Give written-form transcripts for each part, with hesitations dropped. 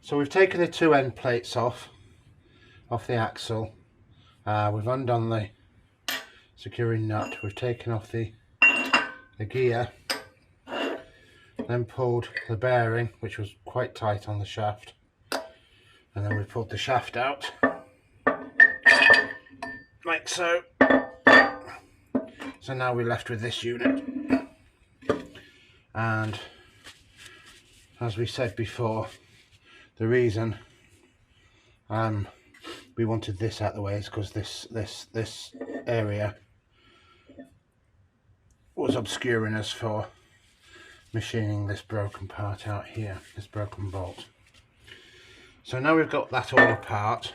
So we've taken the two end plates off the axle. We've undone the securing nut. We've taken off the gear, then pulled the bearing, which was quite tight on the shaft, and then we pulled the shaft out like so. So now we're left with this unit, and as we said before, the reason we wanted this out of the way is because this area was obscuring us for machining this broken part out here, this broken bolt. So now we've got that all apart,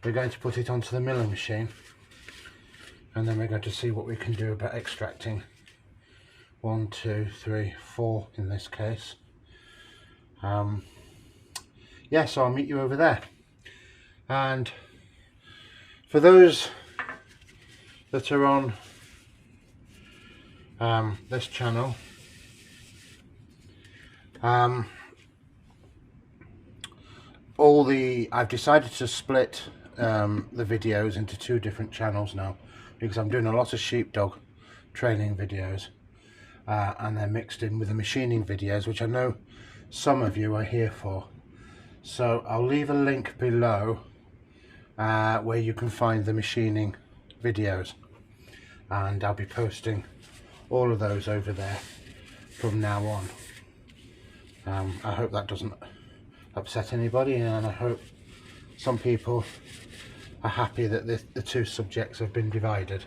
we're going to put it onto the milling machine, and then we're going to see what we can do about extracting 1, 2, 3, 4 in this case. Yeah, so I'll meet you over there. And for those that are on this channel, I've decided to split the videos into 2 different channels now, because I'm doing a lot of sheepdog training videos, and they're mixed in with the machining videos, which I know some of you are here for. So I'll leave a link below where you can find the machining videos, and I'll be posting all of those over there from now on. I hope that doesn't upset anybody, and I hope some people are happy that the 2 subjects have been divided.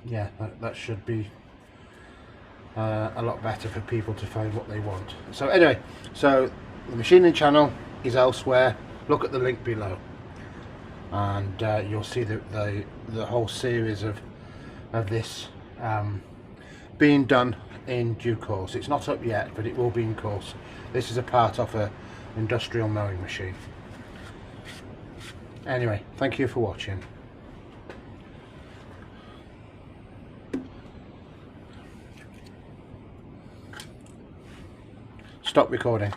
Yeah, that should be a lot better for people to find what they want. So anyway, so the machining channel is elsewhere. Look at the link below, and you'll see the whole series of this being done in due course. It's not up yet, but it will be in course. This is a part of an industrial mowing machine. Anyway, thank you for watching. Stop recording.